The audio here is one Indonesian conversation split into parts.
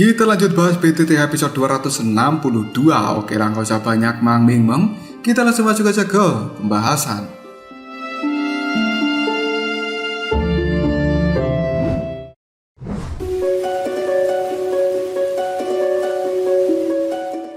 Kita lanjut bahas BTT episode 262. Oke lah, gak usah banyak mang-ming-meng. Kita langsung masuk aja ke pembahasan.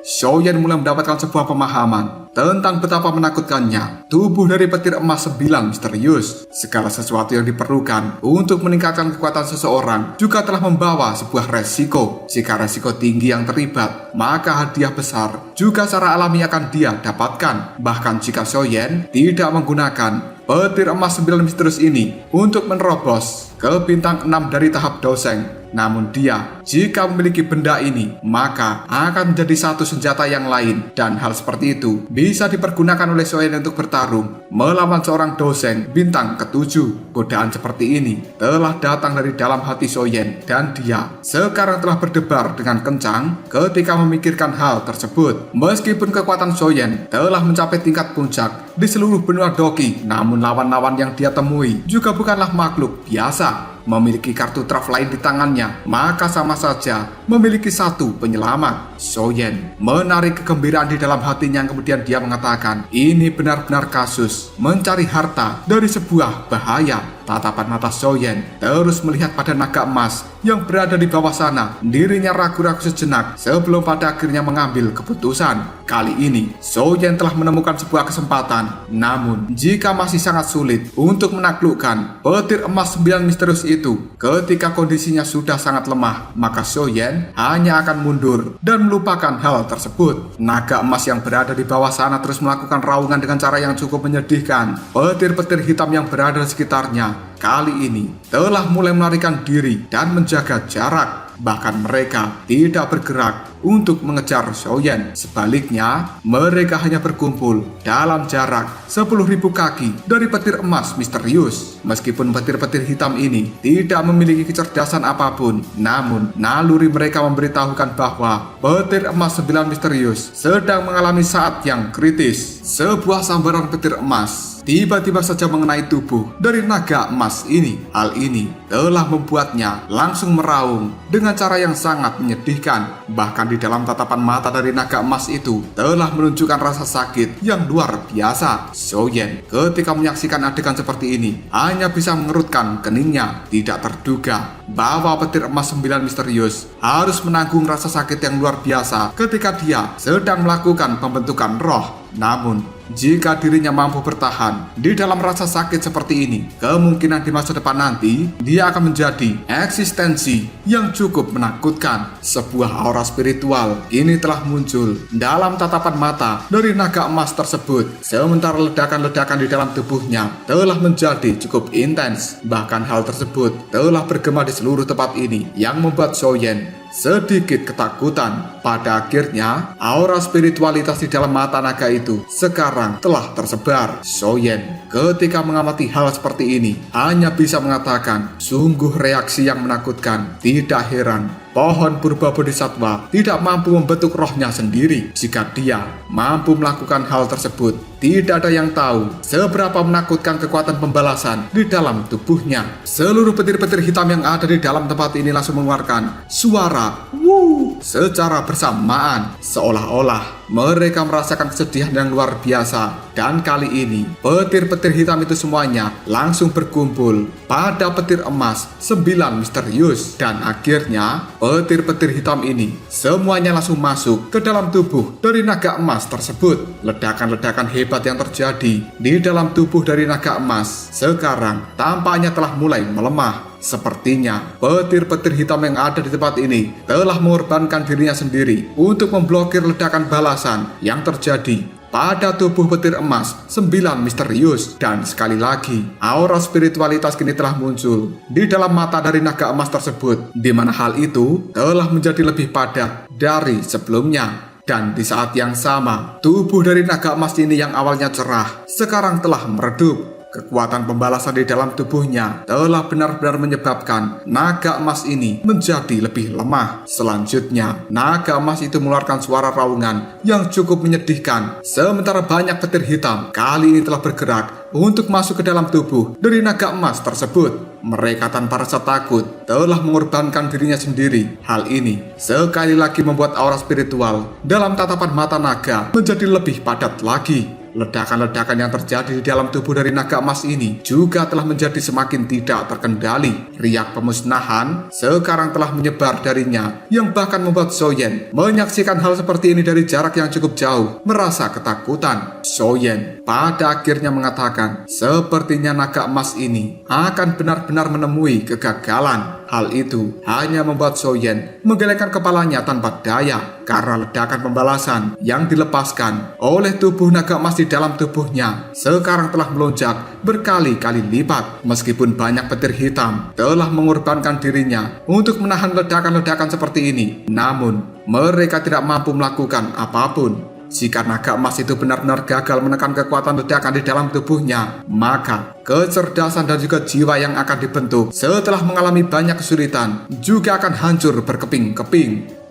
Xiaoyan mulai mendapatkan sebuah pemahaman tentang betapa menakutkannya tubuh dari petir emas 9 misterius. Segala sesuatu yang diperlukan untuk meningkatkan kekuatan seseorang juga telah membawa sebuah resiko. Jika resiko tinggi yang terlibat, maka hadiah besar juga secara alami akan dia dapatkan. Bahkan jika Xiaoyan tidak menggunakan petir emas 9 misterius ini untuk menerobos ke bintang 6 dari tahap Doseng, namun dia, jika memiliki benda ini, maka akan menjadi satu senjata yang lain. Dan hal seperti itu bisa dipergunakan oleh Xiaoyan untuk bertarung melawan seorang Doseng bintang ke-7. Godaan seperti ini telah datang dari dalam hati Xiaoyan, dan dia sekarang telah berdebar dengan kencang ketika memikirkan hal tersebut. Meskipun kekuatan Xiaoyan telah mencapai tingkat puncak di seluruh benua Doki, namun lawan-lawan yang dia temui juga bukanlah makhluk biasa. Memiliki kartu traf lain di tangannya, maka sama saja memiliki satu penyelamat. Xiaoyan menarik kegembiraan di dalam hatinya, yang kemudian dia mengatakan, ini benar-benar kasus mencari harta dari sebuah bahaya. Tatapan mata Xiaoyan terus melihat pada naga emas yang berada di bawah sana. Dirinya ragu-ragu sejenak sebelum pada akhirnya mengambil keputusan. Kali ini Xiaoyan telah menemukan sebuah kesempatan. Namun jika masih sangat sulit untuk menaklukkan petir emas 9 misterius itu ketika kondisinya sudah sangat lemah, maka Xiaoyan hanya akan mundur dan melupakan hal tersebut. Naga emas yang berada di bawah sana terus melakukan raungan dengan cara yang cukup menyedihkan. Petir-petir hitam yang berada di sekitarnya kali ini telah mulai melarikan diri dan menjaga jarak. Bahkan mereka tidak bergerak untuk mengejar Xiaoyan. Sebaliknya, mereka hanya berkumpul dalam jarak 10.000 kaki dari petir emas misterius. Meskipun petir-petir hitam ini tidak memiliki kecerdasan apapun, namun naluri mereka memberitahukan bahwa petir emas 9 misterius sedang mengalami saat yang kritis. Sebuah sambaran petir emas tiba-tiba saja mengenai tubuh dari naga emas ini. Hal ini telah membuatnya langsung meraung dengan cara yang sangat menyedihkan. Bahkan di dalam tatapan mata dari naga emas itu telah menunjukkan rasa sakit yang luar biasa. Xiaoyan ketika menyaksikan adegan seperti ini hanya bisa mengerutkan keningnya. Tidak terduga bahwa petir emas 9 misterius harus menanggung rasa sakit yang luar biasa ketika dia sedang melakukan pembentukan roh. Namun, jika dirinya mampu bertahan di dalam rasa sakit seperti ini, kemungkinan di masa depan nanti dia akan menjadi eksistensi yang cukup menakutkan. Sebuah aura spiritual ini telah muncul dalam tatapan mata dari naga emas tersebut. Sementara ledakan-ledakan di dalam tubuhnya telah menjadi cukup intens. Bahkan hal tersebut telah bergema di seluruh tempat ini yang membuat Xiaoyan sedikit ketakutan. Pada akhirnya, aura spiritualitas di dalam mata naga itu sekarang telah tersebar. Xiaoyan ketika mengamati hal seperti ini hanya bisa mengatakan, sungguh reaksi yang menakutkan. Tidak heran pohon purba bodhisattva tidak mampu membentuk rohnya sendiri. Jika dia mampu melakukan hal tersebut, tidak ada yang tahu seberapa menakutkan kekuatan pembalasan di dalam tubuhnya. Seluruh petir-petir hitam yang ada di dalam tempat ini langsung mengeluarkan suara "wuh" secara bersamaan, seolah-olah mereka merasakan kesedihan yang luar biasa. Dan kali ini petir-petir hitam itu semuanya langsung berkumpul pada petir emas 9 misterius. Dan akhirnya petir-petir hitam ini semuanya langsung masuk ke dalam tubuh dari naga emas tersebut. Ledakan-ledakan hebat yang terjadi di dalam tubuh dari naga emas sekarang tampaknya telah mulai melemah. Sepertinya petir-petir hitam yang ada di tempat ini telah mengorbankan dirinya sendiri untuk memblokir ledakan balasan yang terjadi pada tubuh petir emas 9 misterius. Dan sekali lagi, aura spiritualitas kini telah muncul di dalam mata dari naga emas tersebut, di mana hal itu telah menjadi lebih padat dari sebelumnya. Dan di saat yang sama, tubuh dari naga emas ini yang awalnya cerah sekarang telah meredup. Kekuatan pembalasan di dalam tubuhnya telah benar-benar menyebabkan naga emas ini menjadi lebih lemah. Selanjutnya, naga emas itu mengeluarkan suara raungan yang cukup menyedihkan. Sementara banyak petir hitam kali ini telah bergerak untuk masuk ke dalam tubuh dari naga emas tersebut. Mereka tanpa rasa takut telah mengorbankan dirinya sendiri. Hal ini sekali lagi membuat aura spiritual dalam tatapan mata naga menjadi lebih padat lagi. Ledakan-ledakan yang terjadi di dalam tubuh dari naga emas ini juga telah menjadi semakin tidak terkendali. Riak pemusnahan sekarang telah menyebar darinya, yang bahkan membuat Soyen menyaksikan hal seperti ini dari jarak yang cukup jauh, merasa ketakutan. Soyen pada akhirnya mengatakan, sepertinya naga emas ini akan benar-benar menemui kegagalan. Hal itu hanya membuat Soyen menggelengkan kepalanya tanpa daya karena ledakan pembalasan yang dilepaskan oleh tubuh naga emas di dalam tubuhnya sekarang telah melonjak berkali-kali lipat. Meskipun banyak petir hitam telah mengorbankan dirinya untuk menahan ledakan-ledakan seperti ini, namun mereka tidak mampu melakukan apapun. Jika naga emas itu benar-benar gagal menekan kekuatan ledakan di dalam tubuhnya, maka kecerdasan dan juga jiwa yang akan dibentuk setelah mengalami banyak kesulitan juga akan hancur berkeping-keping.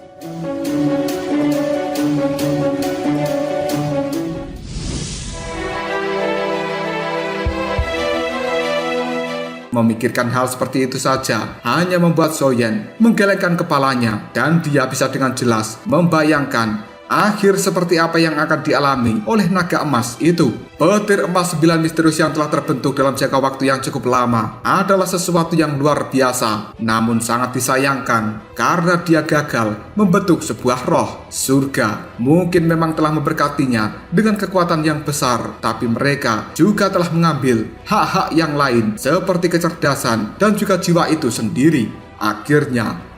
Memikirkan hal seperti itu saja hanya membuat Soyen menggelengkan kepalanya, dan dia bisa dengan jelas membayangkan akhir seperti apa yang akan dialami oleh naga emas itu. Petir emas 9 misterius yang telah terbentuk dalam jangka waktu yang cukup lama adalah sesuatu yang luar biasa, namun sangat disayangkan karena dia gagal membentuk sebuah roh. Surga mungkin memang telah memberkatinya dengan kekuatan yang besar, tapi mereka juga telah mengambil hak-hak yang lain seperti kecerdasan dan juga jiwa itu sendiri. Akhirnya,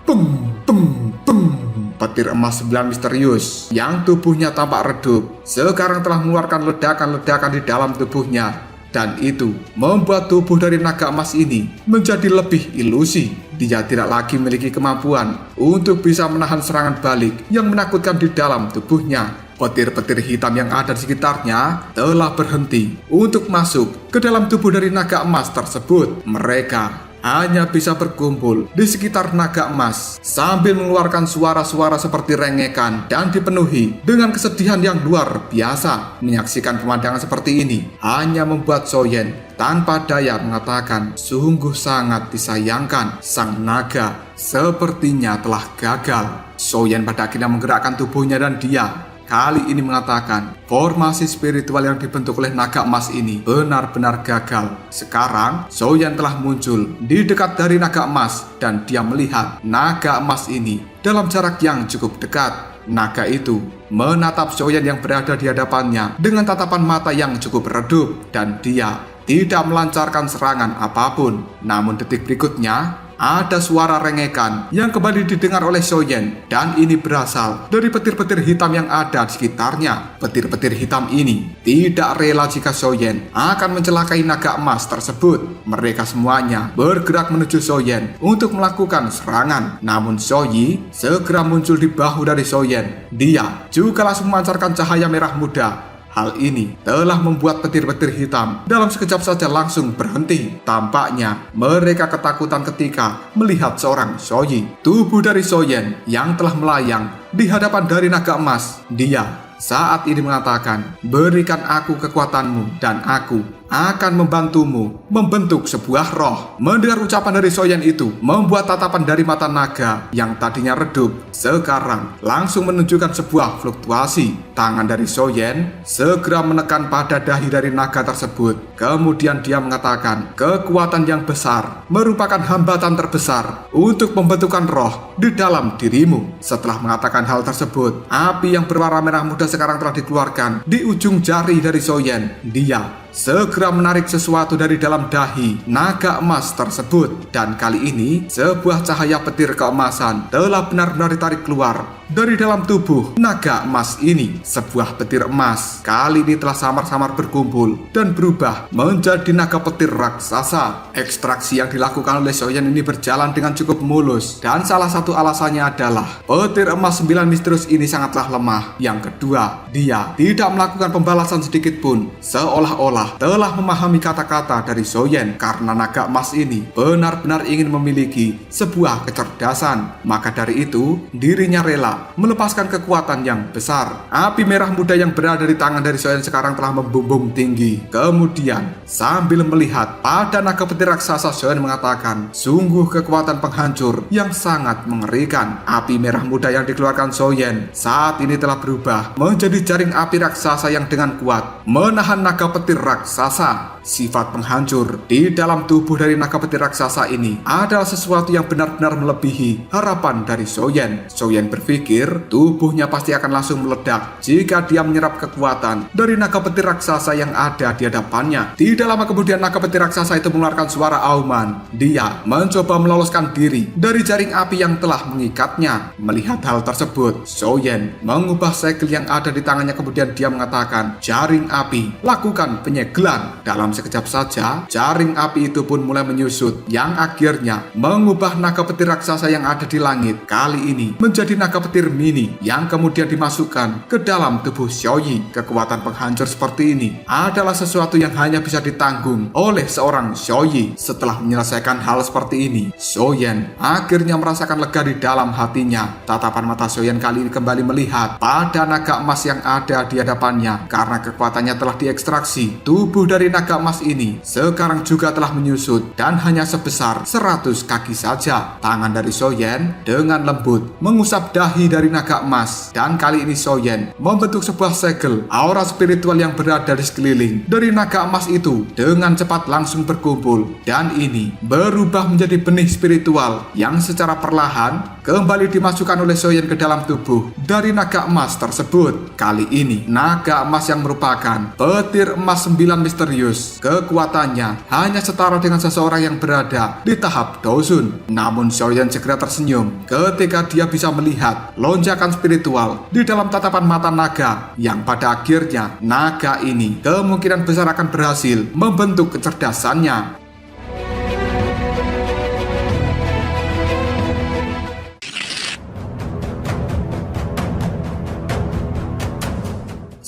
petir emas 9 misterius yang tubuhnya tampak redup sekarang telah mengeluarkan ledakan-ledakan di dalam tubuhnya, dan itu membuat tubuh dari naga emas ini menjadi lebih ilusi. Dia tidak lagi memiliki kemampuan untuk bisa menahan serangan balik yang menakutkan di dalam tubuhnya. Petir-petir hitam yang ada di sekitarnya telah berhenti untuk masuk ke dalam tubuh dari naga emas tersebut. Mereka hanya bisa berkumpul di sekitar naga emas sambil mengeluarkan suara-suara seperti rengekan dan dipenuhi dengan kesedihan yang luar biasa. Menyaksikan pemandangan seperti ini hanya membuat Soyen tanpa daya mengatakan, sungguh sangat disayangkan, sang naga sepertinya telah gagal. Soyen pada akhirnya menggerakkan tubuhnya dan dia kali ini mengatakan formasi spiritual yang dibentuk oleh naga emas ini benar-benar gagal. Sekarang Soyen telah muncul di dekat dari naga emas dan dia melihat naga emas ini dalam jarak yang cukup dekat. Naga itu menatap Soyen yang berada di hadapannya dengan tatapan mata yang cukup redup dan dia tidak melancarkan serangan apapun. Namun detik berikutnya ada suara rengekan yang kembali didengar oleh Soyen, dan ini berasal dari petir-petir hitam yang ada di sekitarnya. Petir-petir hitam ini tidak rela jika Soyen akan mencelakai naga emas tersebut. Mereka semuanya bergerak menuju Soyen untuk melakukan serangan. Namun Soyi segera muncul di bahu dari Soyen. Dia juga langsung memancarkan cahaya merah muda. Hal ini telah membuat petir-petir hitam dalam sekejap saja langsung berhenti. Tampaknya mereka ketakutan ketika melihat seorang Soyi. Tubuh dari Soyen yang telah melayang di hadapan dari naga emas. Dia saat ini mengatakan, berikan aku kekuatanmu dan aku akan membantumu membentuk sebuah roh. Mendengar ucapan dari Soyen itu membuat tatapan dari mata naga yang tadinya redup sekarang langsung menunjukkan sebuah fluktuasi. Tangan dari Soyen segera menekan pada dahi dari naga tersebut. Kemudian dia mengatakan, kekuatan yang besar merupakan hambatan terbesar untuk pembentukan roh di dalam dirimu. Setelah mengatakan hal tersebut, api yang berwarna merah muda sekarang telah dikeluarkan di ujung jari dari Soyen. Dia segera menarik sesuatu dari dalam dahi naga emas tersebut, dan kali ini sebuah cahaya petir keemasan telah benar-benar ditarik keluar dari dalam tubuh naga emas ini. Sebuah petir emas kali ini telah samar-samar berkumpul dan berubah menjadi naga petir raksasa. Ekstraksi yang dilakukan oleh Xiaoyan ini berjalan dengan cukup mulus, dan salah satu alasannya adalah petir emas 9 misterius ini sangatlah lemah. Yang kedua, dia tidak melakukan pembalasan sedikit pun, seolah-olah telah memahami kata-kata dari Xiaoyan karena naga emas ini benar-benar ingin memiliki sebuah kecerdasan. Maka dari itu, dirinya rela melepaskan kekuatan yang besar. Api merah muda yang berada di tangan dari Xiaoyan sekarang telah membumbung tinggi. Kemudian, sambil melihat pada naga petir raksasa, Xiaoyan mengatakan, sungguh kekuatan penghancur yang sangat mengerikan. Api merah muda yang dikeluarkan Xiaoyan saat ini telah berubah menjadi jaring api raksasa yang dengan kuat menahan naga petir raksasa. Sifat penghancur di dalam tubuh dari naga petir raksasa ini adalah sesuatu yang benar-benar melebihi harapan dari Xiaoyan. Xiaoyan berpikir tubuhnya pasti akan langsung meledak jika dia menyerap kekuatan dari naga petir raksasa yang ada di hadapannya. Tidak lama kemudian naga petir raksasa itu mengeluarkan suara auman. Dia mencoba meloloskan diri dari jaring api yang telah mengikatnya. Melihat hal tersebut, Xiaoyan mengubah segel yang ada di tangannya, kemudian dia mengatakan, jaring api, lakukan penyegelan. Dalam sekejap saja, jaring api itu pun mulai menyusut, yang akhirnya mengubah naga petir raksasa yang ada di langit kali ini menjadi naga petir mini yang kemudian dimasukkan ke dalam tubuh Xiaoyi. Kekuatan penghancur seperti ini adalah sesuatu yang hanya bisa ditanggung oleh seorang Xiaoyi. Setelah menyelesaikan hal seperti ini, Xiaoyan akhirnya merasakan lega di dalam hatinya. Tatapan mata Xiaoyan kali ini kembali melihat pada naga emas yang ada di hadapannya. Karena kekuatannya telah diekstraksi, tubuh dari naga emas ini sekarang juga telah menyusut dan hanya sebesar 100 kaki saja. Tangan dari Xiaoyan dengan lembut mengusap dahi dari naga emas, dan kali ini Xiaoyan membentuk sebuah segel. Aura spiritual yang berada di sekeliling dari naga emas itu dengan cepat langsung berkumpul, dan ini berubah menjadi benih spiritual yang secara perlahan kembali dimasukkan oleh Xiaoyan ke dalam tubuh dari naga emas tersebut. Kali ini naga emas yang merupakan petir emas 9 misterius, kekuatannya hanya setara dengan seseorang yang berada di tahap Dosun. Namun Xiaoyan segera tersenyum ketika dia bisa melihat lonjakan spiritual di dalam tatapan mata naga, yang pada akhirnya naga ini kemungkinan besar akan berhasil membentuk kecerdasannya.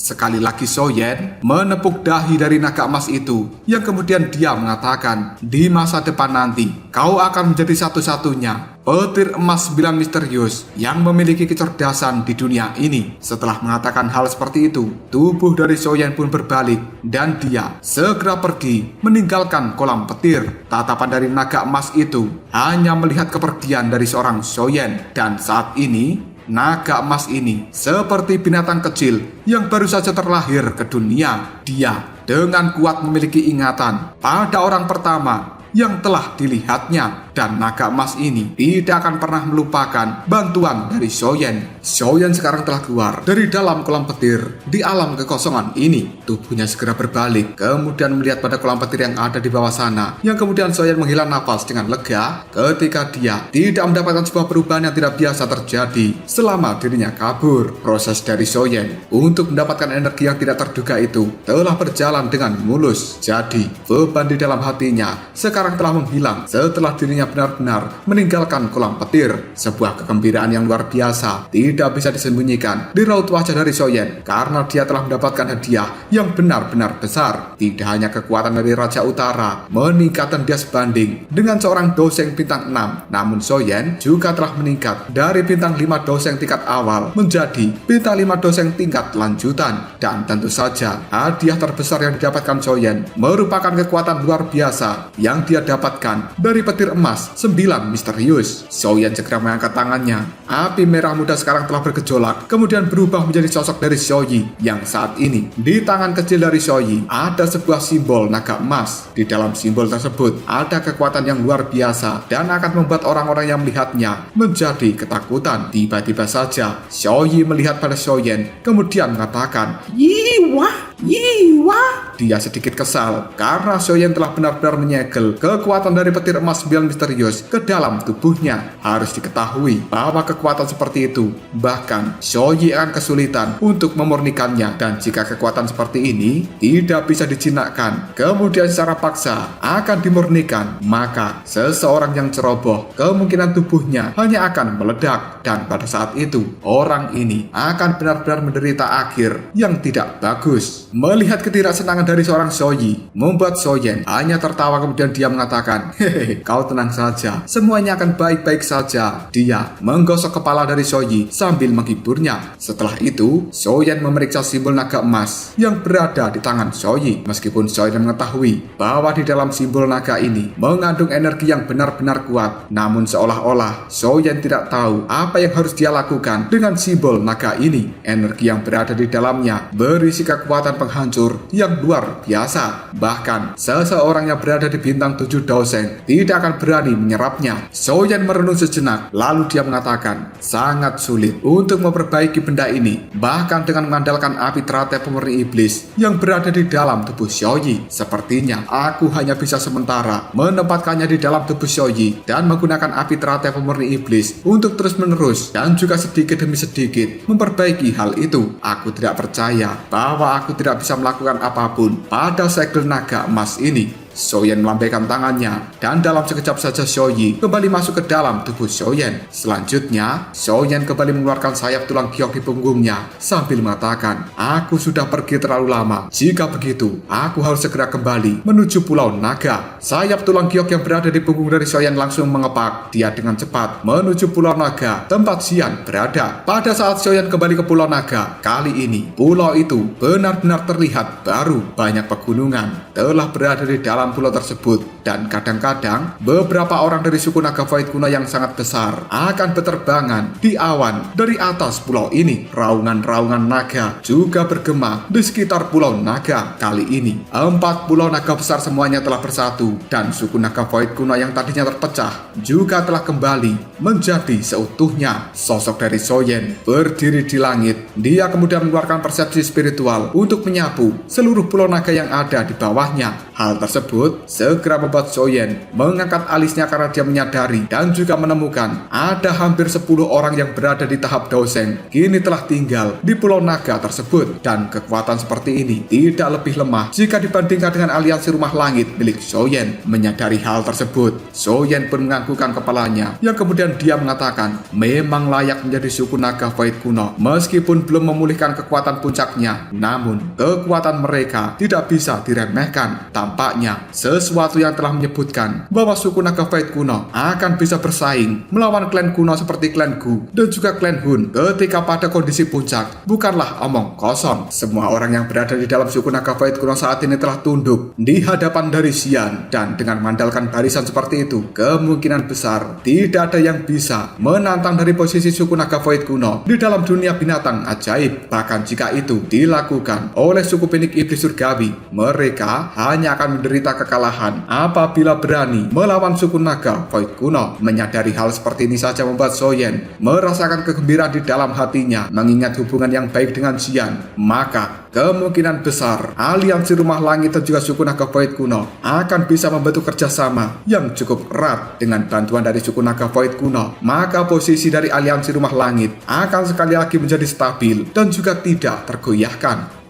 Sekali lagi Xiaoyan menepuk dahi dari naga emas itu, yang kemudian dia mengatakan, di masa depan nanti kau akan menjadi satu-satunya petir emas 9 misterius yang memiliki kecerdasan di dunia ini. Setelah mengatakan hal seperti itu, tubuh dari Xiaoyan pun berbalik dan dia segera pergi meninggalkan kolam petir. Tatapan dari naga emas itu hanya melihat kepergian dari seorang Xiaoyan, dan saat ini naga emas ini seperti binatang kecil yang baru saja terlahir ke dunia. Dia dengan kuat memiliki ingatan pada orang pertama yang telah dilihatnya, dan naga emas ini tidak akan pernah melupakan bantuan dari Xiaoyan. Xiaoyan sekarang telah keluar dari dalam kolam petir di alam kekosongan ini. Tubuhnya segera berbalik, kemudian melihat pada kolam petir yang ada di bawah sana, yang kemudian Xiaoyan menghela nafas dengan lega ketika dia tidak mendapatkan sebuah perubahan yang tidak biasa terjadi selama dirinya kabur. Proses dari Xiaoyan untuk mendapatkan energi yang tidak terduga itu telah berjalan dengan mulus. Jadi beban di dalam hatinya sekarang telah menghilang setelah dirinya benar-benar meninggalkan kolam petir. Sebuah kegembiraan yang luar biasa tidak bisa disembunyikan di raut wajah dari Xiaoyan karena dia telah mendapatkan hadiah yang benar-benar besar. Tidak hanya kekuatan dari Raja Utara meningkat dan dia sebanding dengan seorang doseng bintang 6, namun Xiaoyan juga telah meningkat dari bintang 5 doseng tingkat awal menjadi bintang 5 doseng tingkat lanjutan. Dan tentu saja hadiah terbesar yang didapatkan Xiaoyan merupakan kekuatan luar biasa yang dia dapatkan dari petir emas 9 misterius. Xiaoyan segera mengangkat tangannya. Api merah muda sekarang telah bergejolak, kemudian berubah menjadi sosok dari Xiaoyi, yang saat ini di tangan kecil dari Xiaoyi ada sebuah simbol naga emas. Di dalam simbol tersebut ada kekuatan yang luar biasa dan akan membuat orang-orang yang melihatnya menjadi ketakutan. Tiba-tiba saja Xiaoyi melihat pada Xiaoyan, kemudian mengatakan, "Yiwa, Yiwa." dia sedikit kesal karena Xiaoyan telah benar-benar menyegel kekuatan dari petir emas 9 misterius ke dalam tubuhnya. Harus diketahui bahwa kekuatan seperti itu bahkan Xiaoyi akan kesulitan untuk memurnikannya, dan jika kekuatan seperti ini tidak bisa dijinakkan kemudian secara paksa akan dimurnikan, maka seseorang yang ceroboh kemungkinan tubuhnya hanya akan meledak, dan pada saat itu orang ini akan benar-benar menderita akhir yang tidak bagus. Melihat ketidaksenangan dari seorang Xiaoyi membuat Xiaoyan hanya tertawa, kemudian dia mengatakan, "Hehehe, kau tenang saja, semuanya akan baik-baik saja." Dia menggosok kepala dari Xiaoyi sambil menghiburnya. Setelah itu Xiaoyan memeriksa simbol naga emas yang berada di tangan Xiaoyi. Meskipun Xiaoyan mengetahui bahwa di dalam simbol naga ini mengandung energi yang benar-benar kuat, namun seolah-olah Xiaoyan tidak tahu apa yang harus dia lakukan dengan simbol naga ini. Energi yang berada di dalamnya berisi kekuatan penghancur yang luar biasa. Bahkan seseorang yang berada di bintang 7 Daoseng tidak akan berani menyerapnya. Xiaoyan merenung sejenak, lalu dia mengatakan, sangat sulit untuk memperbaiki benda ini, bahkan dengan mengandalkan api teratai pemurni iblis yang berada di dalam tubuh Xiaoyi. Sepertinya aku hanya bisa sementara menempatkannya di dalam tubuh Xiaoyi dan menggunakan api teratai pemurni iblis untuk terus-menerus dan juga sedikit demi sedikit memperbaiki hal itu. Aku tidak percaya bahwa aku tidak bisa melakukan apapun pada segel naga emas ini. Xiaoyan melambaikan tangannya, dan dalam sekejap saja Xiaoyi kembali masuk ke dalam tubuh Xiaoyan. Selanjutnya, Xiaoyan kembali mengeluarkan sayap tulang giok di punggungnya sambil mengatakan, "Aku sudah pergi terlalu lama. Jika begitu, aku harus segera kembali menuju Pulau Naga." Sayap tulang giok yang berada di punggung dari Xiaoyan langsung mengepak. Dia dengan cepat menuju Pulau Naga, tempat Xian berada. Pada saat Xiaoyan kembali ke Pulau Naga, kali ini pulau itu benar-benar terlihat baru. Banyak pegunungan telah berada di dalam pulau tersebut, dan kadang-kadang beberapa orang dari suku naga Void kuno yang sangat besar akan berterbangan di awan dari atas pulau ini. Raungan-raungan naga juga bergema di sekitar Pulau Naga. Kali ini 4 pulau naga besar semuanya telah bersatu, dan suku naga Void kuno yang tadinya terpecah juga telah kembali menjadi seutuhnya. Sosok dari Xiaoyan berdiri di langit. Dia kemudian mengeluarkan persepsi spiritual untuk menyapu seluruh pulau naga yang ada di bawahnya. Hal tersebut segera membuat Xiaoyan mengangkat alisnya karena dia menyadari dan juga menemukan ada hampir 10 orang yang berada di tahap Daoseng kini telah tinggal di Pulau Naga tersebut, dan kekuatan seperti ini tidak lebih lemah jika dibandingkan dengan aliansi rumah langit milik Xiaoyan. Menyadari hal tersebut, Xiaoyan pun menganggukkan kepalanya, yang kemudian dia mengatakan memang layak menjadi suku naga Void kuno meskipun belum memulihkan kekuatan puncaknya, namun kekuatan mereka tidak bisa diremehkan. Tampaknya sesuatu yang telah menyebutkan bahwa suku naga Void kuno akan bisa bersaing melawan klan kuno seperti klan Gu dan juga klan Hun ketika pada kondisi puncak bukanlah omong kosong. Semua orang yang berada di dalam suku naga Void kuno saat ini telah tunduk di hadapan dari Xian, dan dengan mengandalkan barisan seperti itu, kemungkinan besar tidak ada yang bisa menantang dari posisi suku naga Void kuno di dalam dunia binatang ajaib. Bahkan jika itu dilakukan oleh suku Penik Iblis Surgawi, mereka hanya akan menderita kekalahan apabila berani melawan suku naga Void kuno. Menyadari hal seperti ini saja membuat Xiaoyan merasakan kegembiraan di dalam hatinya. Mengingat hubungan yang baik dengan Xian, maka kemungkinan besar aliansi rumah langit dan juga suku naga Void kuno akan bisa membentuk kerjasama yang cukup erat. Dengan bantuan dari suku naga Void kuno, maka posisi dari aliansi rumah langit akan sekali lagi menjadi stabil dan juga tidak tergoyahkan.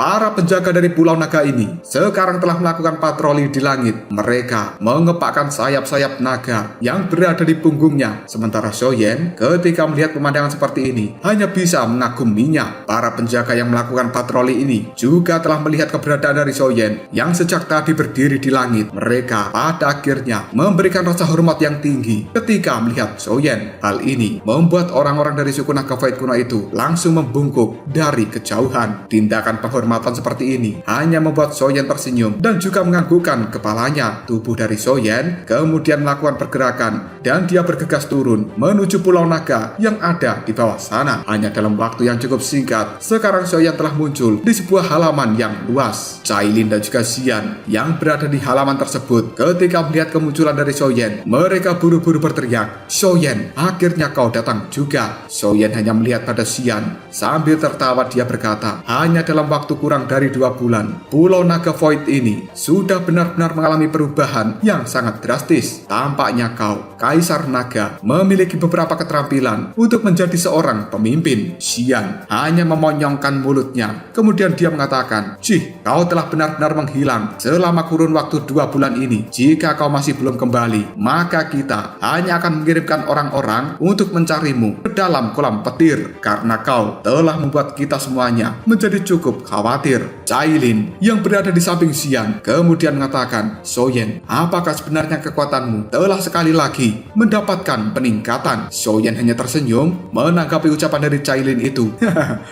Para penjaga dari Pulau Naga ini sekarang telah melakukan patroli di langit. Mereka mengepakkan sayap-sayap naga yang berada di punggungnya. Sementara Xiaoyan ketika melihat pemandangan seperti ini hanya bisa mengaguminya. Para penjaga yang melakukan patroli ini juga telah melihat keberadaan dari Xiaoyan yang sejak tadi berdiri di langit. Mereka pada akhirnya memberikan rasa hormat yang tinggi ketika melihat Xiaoyan. Hal ini membuat orang-orang dari suku naga Void kuno itu langsung membungkuk dari kejauhan. Tindakan penghormatan kehormatan seperti ini hanya membuat Soyen tersenyum dan juga menganggukkan kepalanya. Tubuh dari Soyen kemudian melakukan pergerakan dan dia bergegas turun menuju Pulau Naga yang ada di bawah sana. Hanya dalam waktu yang cukup singkat, sekarang Soyen telah muncul di sebuah halaman yang luas. Cailin dan juga Xian yang berada di halaman tersebut ketika melihat kemunculan dari Soyen, mereka buru-buru berteriak, "Soyen, akhirnya kau datang juga." Soyen hanya melihat pada Xian. Sambil tertawa dia berkata, "Hanya dalam waktu kurang dari 2 bulan, Pulau Naga Void ini sudah benar-benar mengalami perubahan yang sangat drastis. Tampaknya kau, Kaisar Naga, memiliki beberapa keterampilan untuk menjadi seorang pemimpin." Xian hanya memonyongkan mulutnya. Kemudian dia mengatakan, "Cih, kau telah benar-benar menghilang selama kurun waktu 2 bulan ini. Jika kau masih belum kembali, maka kita hanya akan mengirimkan orang-orang untuk mencarimu ke dalam kolam petir, karena kau telah membuat kita semuanya menjadi cukup khawatir." Cailin yang berada di samping Xian kemudian mengatakan, "Soyen, apakah sebenarnya kekuatanmu telah sekali lagi mendapatkan peningkatan?" Soyen hanya tersenyum menanggapi ucapan dari Cailin itu.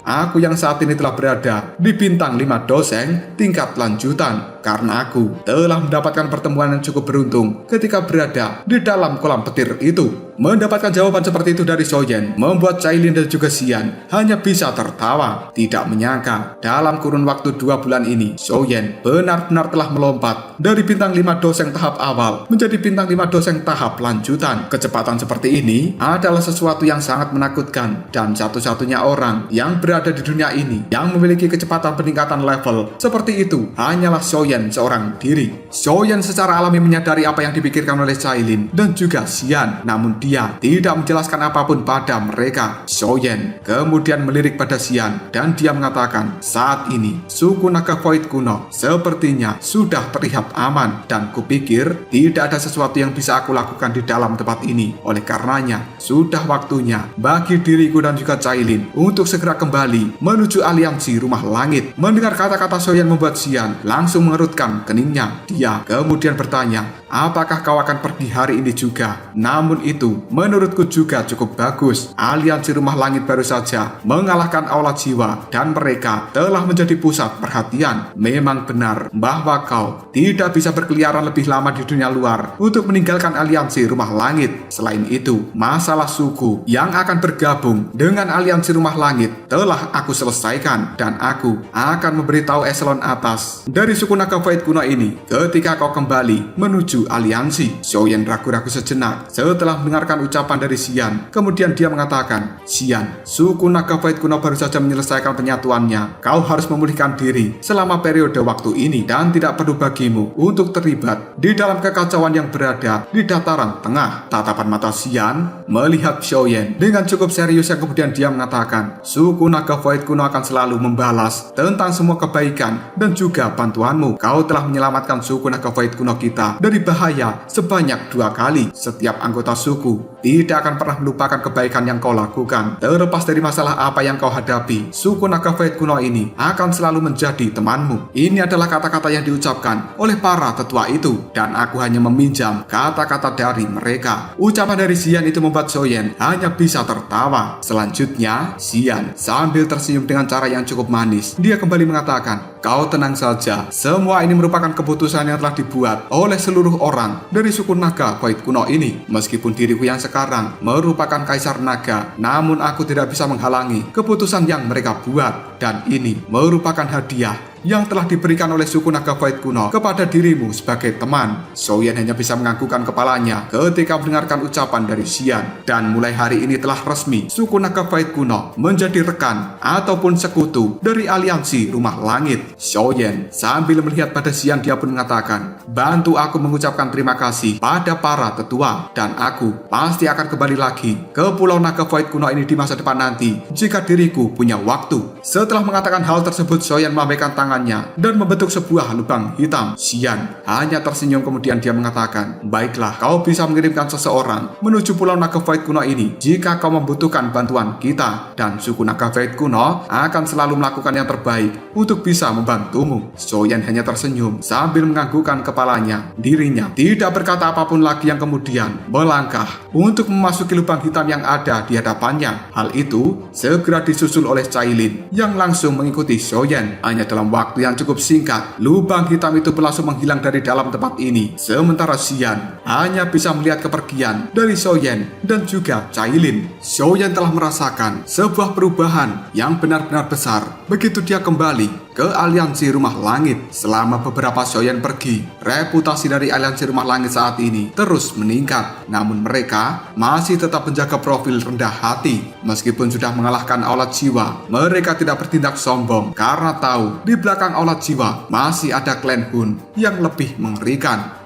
"Aku yang saat ini telah berada di bintang 5 doseng tingkat lanjutan, karena aku telah mendapatkan pertemuan yang cukup beruntung ketika berada di dalam kolam petir itu." Mendapatkan jawaban seperti itu dari Soyen membuat Cailin dan juga Xian hanya bisa tertawa. Tidak menyangka dalam kurun waktu 2 bulan ini Soyen benar-benar telah melompat dari bintang 5 doseng tahap awal menjadi bintang 5 doseng tahap lanjutan. Kecepatan seperti ini adalah sesuatu yang sangat menakutkan, dan satu-satunya orang yang berada di dunia ini yang memiliki kecepatan peningkatan level seperti itu hanyalah Soyen seorang diri. Soyen secara alami menyadari apa yang dipikirkan oleh Cailin dan juga Xian, namun dia tidak menjelaskan apapun pada mereka. Soyen kemudian melirik pada Xian dan dia mengatakan, "Saat ini suku Naga Void kuno sepertinya sudah terlihat aman, dan kupikir tidak ada sesuatu yang bisa aku lakukan di dalam tempat ini. Oleh karenanya sudah waktunya bagi diriku dan juga Cailin untuk segera kembali menuju aliansi Rumah Langit." Mendengar kata-kata Soyen membuat Xian langsung mengerutkan keningnya. Dia kemudian bertanya, "Apakah kau akan pergi hari ini juga?" Namun itu menurutku juga cukup bagus. Aliansi Rumah Langit baru saja mengalahkan Aula Jiwa dan mereka telah menjadi pusat perhatian. Memang benar bahwa kau tidak bisa berkeliaran lebih lama di dunia luar untuk meninggalkan aliansi Rumah Langit. Selain itu, masalah suku yang akan bergabung dengan aliansi Rumah Langit telah aku selesaikan, dan aku akan memberitahu eselon atas dari suku Naga Void kuno ini ketika kau kembali menuju aliansi. Soyen ragu-ragu sejenak setelah mendengarkan ucapan dari Xian. Kemudian dia mengatakan, "Xian, suku Naga Void kuno baru saja menyelesaikan penyatuannya. Kau harus memulihkan diri selama periode waktu ini, dan tidak perlu bagimu untuk terlibat di dalam kekacauan yang berada di dataran tengah." Tatapan mata Xian melihat Soyen dengan cukup serius, yang kemudian dia mengatakan, "Suku Naga Void kuno akan selalu membalas tentang semua kebaikan dan juga bantuanmu. Kau telah menyelamatkan suku Naga Void kuno kita dari bahaya sebanyak 2 kali. Setiap anggota suku tidak akan pernah melupakan kebaikan yang kau lakukan. Terlepas dari masalah apa yang kau hadapi, suku Naga Void kuno ini akan selalu menjadi temanmu." Ini adalah kata-kata yang diucapkan oleh para tetua itu, dan aku hanya meminjam kata-kata dari mereka. Ucapan dari Xian itu membuat Soyen hanya bisa tertawa. Selanjutnya, Xian sambil tersenyum dengan cara yang cukup manis, dia kembali mengatakan, "Kau tenang saja, semua ini merupakan keputusan yang telah dibuat oleh seluruh orang dari suku Naga Void kuno ini. Meskipun diriku yang sekarang merupakan Kaisar Naga, namun aku tidak bisa menghalangi keputusan yang mereka buat, dan ini merupakan hadiah yang telah diberikan oleh suku Naga Void kuno kepada dirimu sebagai teman." Soyen hanya bisa menganggukkan kepalanya ketika mendengarkan ucapan dari Xian, dan mulai hari ini telah resmi suku Naga Void kuno menjadi rekan ataupun sekutu dari aliansi Rumah Langit. Soyen sambil melihat pada Xian, dia pun mengatakan, "Bantu aku mengucapkan terima kasih pada para tetua, dan aku pasti akan kembali lagi ke Pulau Naga Void kuno ini di masa depan nanti jika diriku punya waktu." Setelah mengatakan hal tersebut, Soyen melambaikan tangan tangannya dan membentuk sebuah lubang hitam. Xian hanya tersenyum, kemudian dia mengatakan, "Baiklah, kau bisa mengirimkan seseorang menuju Pulau Naga Void kuno ini jika kau membutuhkan bantuan kita, dan suku Naga Void kuno akan selalu melakukan yang terbaik untuk bisa membantumu." Xian hanya tersenyum sambil menganggukkan kepalanya. Dirinya tidak berkata apapun lagi yang kemudian melangkah untuk memasuki lubang hitam yang ada di hadapannya. Hal itu segera disusul oleh Cailin yang langsung mengikuti Xian. Hanya dalam waktu yang cukup singkat, lubang hitam itu langsung menghilang dari dalam tempat ini. Sementara Xian hanya bisa melihat kepergian dari Xian dan juga Cailin. Xian telah merasakan sebuah perubahan yang benar-benar besar begitu dia kembali ke aliansi Rumah Langit. Selama beberapa Xian pergi, reputasi dari aliansi Rumah Langit saat ini terus meningkat. Namun mereka masih tetap menjaga profil rendah hati. Meskipun sudah mengalahkan Aulat Jiwa, mereka tidak bertindak sombong karena tahu di belakang Aulat Jiwa masih ada klan Hun yang lebih mengerikan.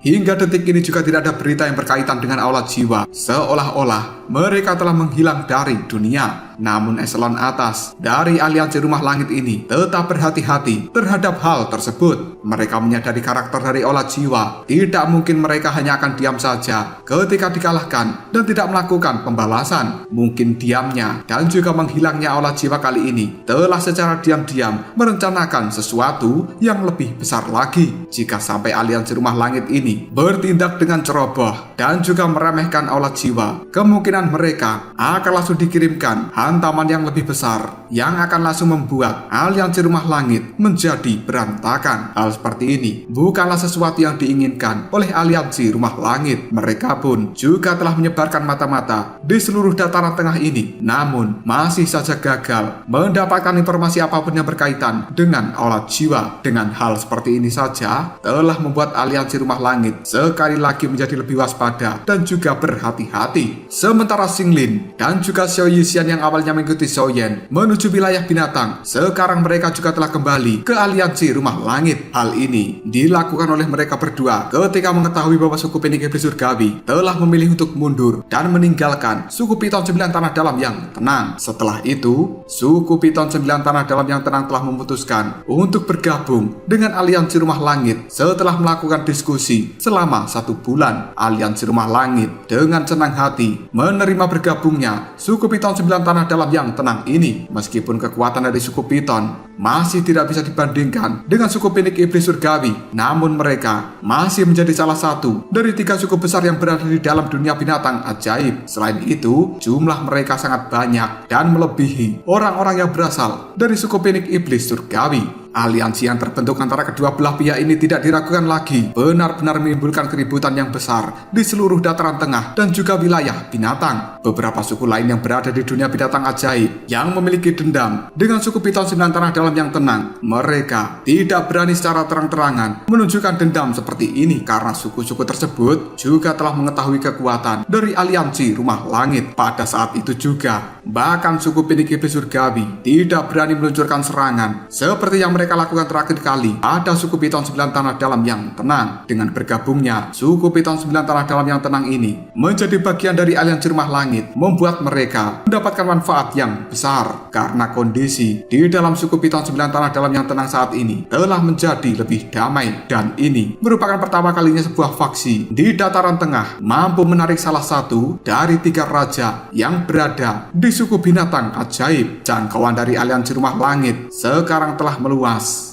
Hingga detik ini juga tidak ada berita yang berkaitan dengan Aulat Jiwa. Seolah-olah mereka telah menghilang dari dunia. Namun eselon atas dari aliansi Rumah Langit ini tetap berhati-hati terhadap hal tersebut. Mereka menyadari karakter dari Aulat Jiwa. Tidak mungkin mereka hanya akan diam saja ketika dikalahkan dan tidak melakukan pembalasan. Mungkin diamnya dan juga menghilangnya Aulat Jiwa kali ini telah secara diam-diam merencanakan sesuatu yang lebih besar lagi. Jika sampai aliansi Rumah Langit ini bertindak dengan ceroboh dan juga meremehkan Aulat Jiwa, kemungkinan mereka akan langsung dikirimkan hantaman yang lebih besar yang akan langsung membuat aliansi Rumah Langit menjadi berantakan. Hal seperti ini bukanlah sesuatu yang diinginkan oleh aliansi Rumah Langit. Mereka pun juga telah menyebarkan mata-mata di seluruh dataran tengah ini, namun masih saja gagal mendapatkan informasi apapun yang berkaitan dengan Aulat Jiwa. Dengan hal seperti ini saja telah membuat aliansi Rumah Langit sekali lagi menjadi lebih waspada dan juga berhati-hati. Sementara Xinglin dan juga Xiao Yixian yang awalnya mengikuti Xiaoyan menuju wilayah binatang, sekarang mereka juga telah kembali ke aliansi Rumah Langit. Hal ini dilakukan oleh mereka berdua ketika mengetahui bahwa suku Penik Iblis Surgawi telah memilih untuk mundur dan meninggalkan suku Piton 9 Tanah Dalam yang tenang. Setelah itu, suku Piton 9 Tanah Dalam yang tenang telah memutuskan untuk bergabung dengan aliansi Rumah Langit. Setelah melakukan diskusi selama 1 bulan, aliansi Rumah Langit dengan senang hati menerima bergabungnya suku Piton 9 Tanah Dalam yang tenang ini. Meskipun kekuatan dari suku Piton masih tidak bisa dibandingkan dengan suku Penik Iblis Surgawi, namun mereka masih menjadi salah satu dari 3 suku besar yang berada di dalam dunia binatang ajaib. Selain itu, jumlah mereka sangat banyak dan melebihi orang-orang yang berasal dari suku Penik Iblis Surgawi. Aliansi yang terbentuk antara kedua belah pihak ini tidak diragukan lagi, benar-benar menimbulkan keributan yang besar di seluruh dataran tengah dan juga wilayah binatang. Beberapa suku lain yang berada di dunia binatang ajaib yang memiliki dendam dengan suku Piton 9 Tanah Dalam yang tenang, mereka tidak berani secara terang-terangan menunjukkan dendam seperti ini karena suku-suku tersebut juga telah mengetahui kekuatan dari aliansi Rumah Langit. Pada saat itu juga, bahkan suku Penik Iblis Surgawi tidak berani meluncurkan serangan seperti yang mereka lakukan terakhir kali pada suku Piton 9 Tanah Dalam yang tenang. Dengan bergabungnya suku Piton 9 Tanah Dalam yang tenang ini menjadi bagian dari aliansi Rumah Langit, membuat mereka mendapatkan manfaat yang besar karena kondisi di dalam suku Piton 9 Tanah Dalam yang tenang saat ini telah menjadi lebih damai, dan ini merupakan pertama kalinya sebuah faksi di dataran tengah mampu menarik salah satu dari 3 raja yang berada di suku binatang ajaib. Jangkauan dari aliansi Rumah Langit sekarang telah meluas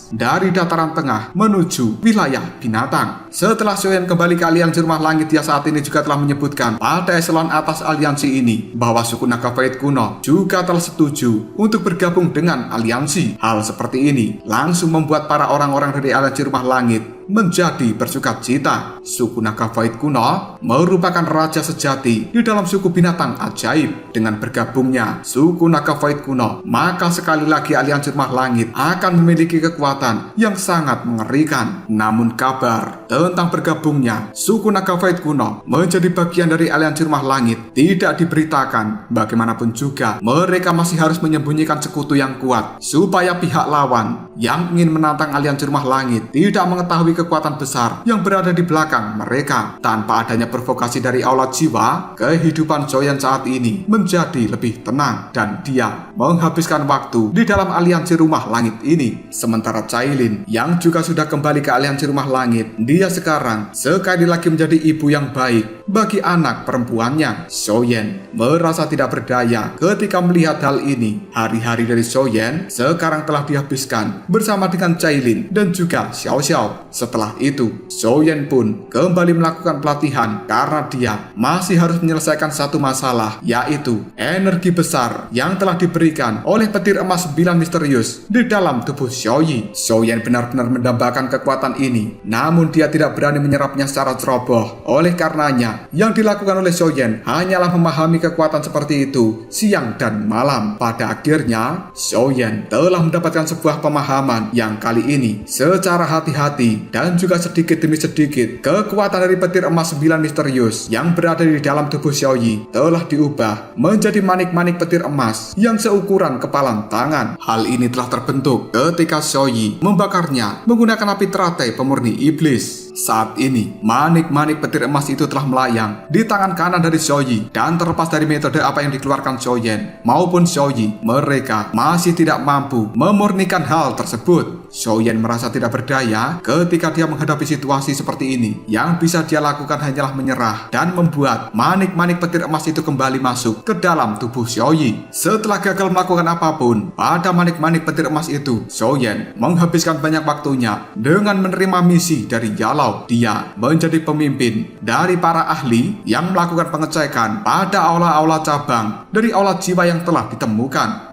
dari dataran tengah menuju wilayah binatang. Setelah Xiaoyan kembali ke aliansi Rumah Langit, dia saat ini juga telah menyebutkan pada eselon atas aliansi ini bahwa suku Naga Void kuno juga telah setuju untuk bergabung dengan aliansi. Hal seperti ini langsung membuat para orang-orang dari aliansi Rumah Langit menjadi bersukacita. Suku Naga Void kuno merupakan raja sejati di dalam suku binatang ajaib. Dengan bergabungnya suku Naga Void kuno, maka sekali lagi aliansi Rumah Langit akan memiliki kekuatan kekuatan yang sangat mengerikan. Namun kabar tentang bergabungnya suku naga Void kuno menjadi bagian dari aliansi rumah langit tidak diberitakan. Bagaimanapun juga mereka masih harus menyembunyikan sekutu yang kuat supaya pihak lawan yang ingin menantang aliansi rumah langit tidak mengetahui kekuatan besar yang berada di belakang mereka. Tanpa adanya provokasi dari aula jiwa, kehidupan Zoyan saat ini menjadi lebih tenang dan dia menghabiskan waktu di dalam aliansi rumah langit ini. Sementara Cailin yang juga sudah kembali ke aliansi rumah langit, dia sekarang sekali lagi menjadi ibu yang baik bagi anak perempuannya. Zoyan merasa tidak berdaya ketika melihat hal ini. Hari-hari dari Zoyan sekarang telah dihabiskan bersama dengan Cailin dan juga Xiao Xiao. Setelah itu, Zoyan pun kembali melakukan pelatihan karena dia masih harus menyelesaikan satu masalah, yaitu energi besar yang telah diberikan oleh petir emas 9 misterius di dalam tubuh Xiaoyi. Zoyan benar-benar mendambakan kekuatan ini, namun dia tidak berani menyerapnya secara ceroboh. Oleh karenanya, yang dilakukan oleh Zoyan hanyalah memahami kekuatan seperti itu siang dan malam. Pada akhirnya, Zoyan telah mendapatkan sebuah pemahaman yang kali ini secara hati-hati dan juga sedikit demi sedikit kekuatan dari petir emas 9 misterius yang berada di dalam tubuh Xiaoyi telah diubah menjadi manik-manik petir emas yang seukuran kepalan tangan. Hal ini telah terbentuk ketika Xiaoyi membakarnya menggunakan api teratai pemurni iblis. Saat ini, manik-manik petir emas itu telah melayang di tangan kanan dari Xiaoyi, dan terlepas dari metode apa yang dikeluarkan Zoyan maupun Xiaoyi, mereka masih tidak mampu memurnikan hal tersebut. Zoyan merasa tidak berdaya ketika dia menghadapi situasi seperti ini. Yang bisa dia lakukan hanyalah menyerah dan membuat manik-manik petir emas itu kembali masuk ke dalam tubuh Xiaoyi. Setelah gagal melakukan apapun pada manik-manik petir emas itu, Zoyan menghabiskan banyak waktunya dengan menerima misi dari Yalau. Dia menjadi pemimpin dari para ahli yang melakukan pengecekan pada aula-aula cabang dari aula jiwa yang telah ditemukan.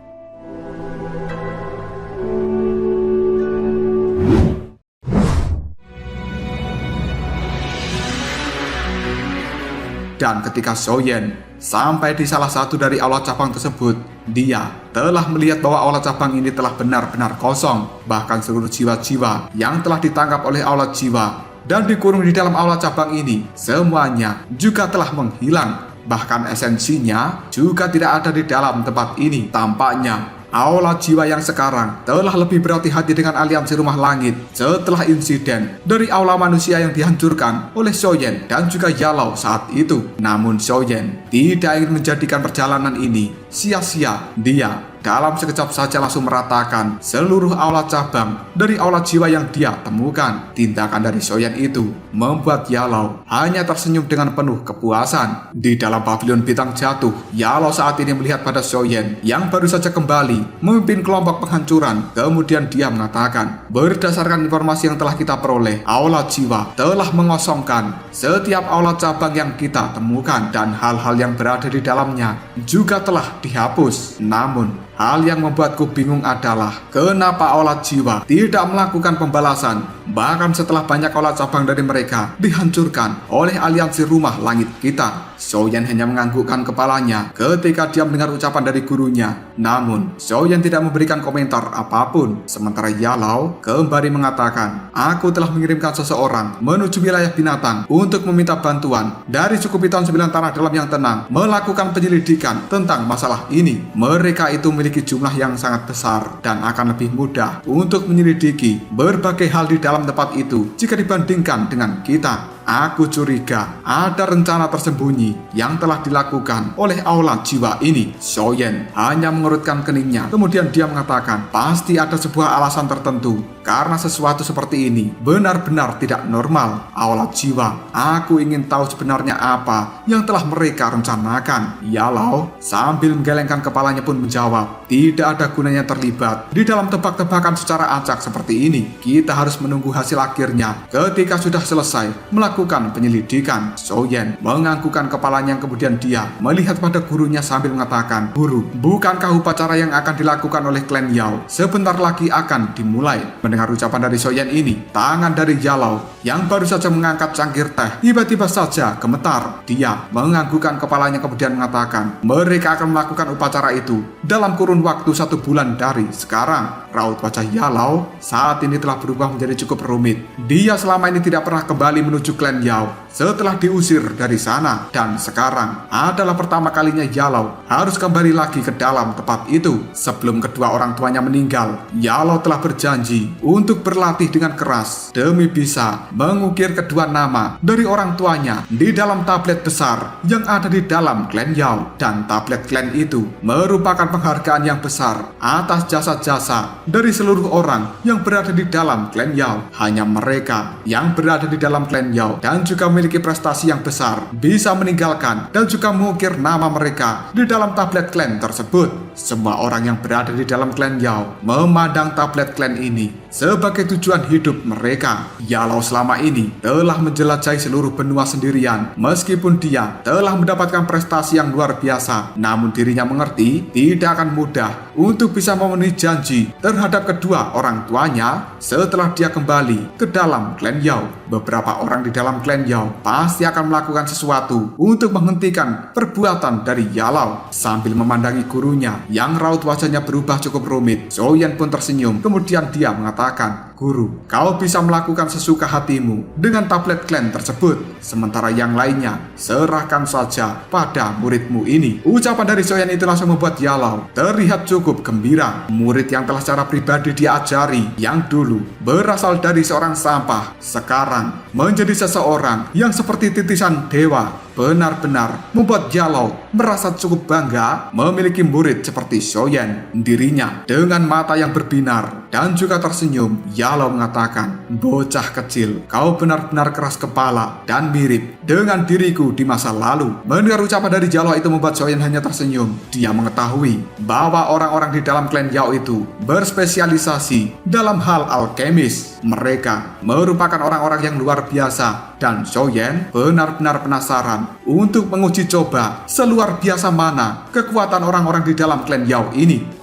Dan ketika Zoyan sampai di salah satu dari aula cabang tersebut, dia telah melihat bahwa aula cabang ini telah benar-benar kosong. Bahkan seluruh jiwa-jiwa yang telah ditangkap oleh aula jiwa dan dikurung di dalam aula cabang ini, semuanya juga telah menghilang. Bahkan esensinya juga tidak ada di dalam tempat ini. Tampaknya aula jiwa yang sekarang telah lebih berhati-hati dengan aliansi rumah langit setelah insiden dari aula manusia yang dihancurkan oleh Zoyan dan juga Yalau saat itu. Namun Zoyan tidak ingin menjadikan perjalanan ini sia-sia. Dia dalam sekejap saja langsung meratakan seluruh aula cabang dari aula jiwa yang dia temukan. Tindakan dari Zoyan itu membuat Yalau hanya tersenyum dengan penuh kepuasan. Di dalam pavilion bintang jatuh, Yalau saat ini melihat pada Zoyan yang baru saja kembali memimpin kelompok penghancuran. Kemudian dia mengatakan, berdasarkan informasi yang telah kita peroleh, aula jiwa telah mengosongkan setiap aula cabang yang kita temukan, dan hal-hal yang berada di dalamnya juga telah dihapus. Namun hal yang membuatku bingung adalah kenapa aula jiwa tidak melakukan pembalasan, bahkan setelah banyak aula cabang dari mereka dihancurkan oleh aliansi rumah langit kita. Zoyan hanya menganggukkan kepalanya ketika dia mendengar ucapan dari gurunya. Namun Zoyan tidak memberikan komentar apapun. Sementara Yalau kembali mengatakan, aku telah mengirimkan seseorang menuju wilayah binatang untuk meminta bantuan dari suku Piton 9 Tanah Dalam yang tenang melakukan penyelidikan tentang masalah ini. Mereka itu memiliki jumlah yang sangat besar dan akan lebih mudah untuk menyelidiki berbagai hal di dalam tempat itu jika dibandingkan dengan kita. Aku curiga ada rencana tersembunyi yang telah dilakukan oleh aula jiwa ini. Zoyan hanya mengerutkan keningnya. Kemudian dia mengatakan, pasti ada sebuah alasan tertentu karena sesuatu seperti ini benar-benar tidak normal. Aula jiwa, aku ingin tahu sebenarnya apa yang telah mereka rencanakan. Yalau sambil menggelengkan kepalanya pun menjawab, tidak ada gunanya terlibat di dalam tebak-tebakan secara acak seperti ini. Kita harus menunggu hasil akhirnya ketika sudah selesai melakukan penyelidikan. Zoyan menganggukkan kepalanya, kemudian dia melihat pada gurunya sambil mengatakan, guru, bukankah upacara yang akan dilakukan oleh klan Yao sebentar lagi akan dimulai? Mendengar ucapan dari Zoyan ini, tangan dari Yalau yang baru saja mengangkat cangkir teh tiba-tiba saja gemetar. Dia menganggukkan kepalanya kemudian mengatakan, mereka akan melakukan upacara itu dalam kurun waktu 1 bulan dari sekarang. Raut wajah Yalau saat ini telah berubah menjadi cukup rumit. Dia selama ini tidak pernah kembali menuju klan Yao setelah diusir dari sana, dan sekarang adalah pertama kalinya Yalau harus kembali lagi ke dalam tempat itu. Sebelum kedua orang tuanya meninggal, Yalau telah berjanji untuk berlatih dengan keras demi bisa mengukir kedua nama dari orang tuanya di dalam tablet besar yang ada di dalam klan Yao. Dan tablet klan itu merupakan penghargaan yang besar atas jasa-jasa dari seluruh orang yang berada di dalam klan Yao. Hanya mereka yang berada di dalam klan Yao dan juga memiliki prestasi yang besar bisa meninggalkan dan juga mengukir nama mereka di dalam tablet klan tersebut. Semua orang yang berada di dalam klan Yao memandang tablet klan ini sebagai tujuan hidup mereka. Yalau selama ini telah menjelajahi seluruh benua sendirian. Meskipun dia telah mendapatkan prestasi yang luar biasa, namun dirinya mengerti tidak akan mudah untuk bisa memenuhi janji terhadap kedua orang tuanya setelah dia kembali ke dalam klan Yao. Beberapa orang di dalam klan Yao pasti akan melakukan sesuatu untuk menghentikan perbuatan dari Yalau. Sambil memandangi gurunya yang raut wajahnya berubah cukup rumit, Zhou Yan pun tersenyum. Kemudian dia mengatakan, "Guru, kau bisa melakukan sesuka hatimu dengan tablet klan tersebut. Sementara yang lainnya, serahkan saja pada muridmu ini." Ucapan dari Zhou Yan itu langsung membuat Yalau terlihat cukup gembira. Murid yang telah secara pribadi diajari, yang dulu berasal dari seorang sampah, sekarang menjadi seseorang yang seperti titisan dewa. Benar-benar membuat Yalau merasa cukup bangga memiliki murid seperti Zhou Yan. Dirinya dengan mata yang berbinar dan juga tersenyum, Yalau mengatakan, "Bocah kecil, kau benar-benar keras kepala dan mirip dengan diriku di masa lalu." Mendengar ucapan dari Yalau itu membuat Zhou Yan hanya tersenyum. Dia mengetahui bahwa orang-orang di dalam klan Yao itu berspesialisasi dalam hal alkemis. Mereka merupakan orang-orang yang luar biasa, dan Zhou Yan benar-benar penasaran untuk menguji coba seluar biasa mana kekuatan orang-orang di dalam klan Yao ini.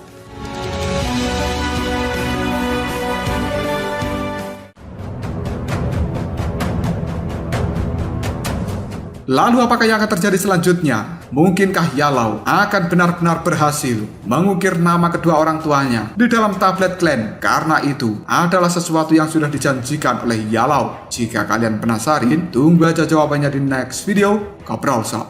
Lalu apakah yang akan terjadi selanjutnya? Mungkinkah Yalau akan benar-benar berhasil mengukir nama kedua orang tuanya di dalam tablet klan? Karena itu adalah sesuatu yang sudah dijanjikan oleh Yalau. Jika kalian penasaran, tunggu aja jawabannya di next video. Ngobrol Sob.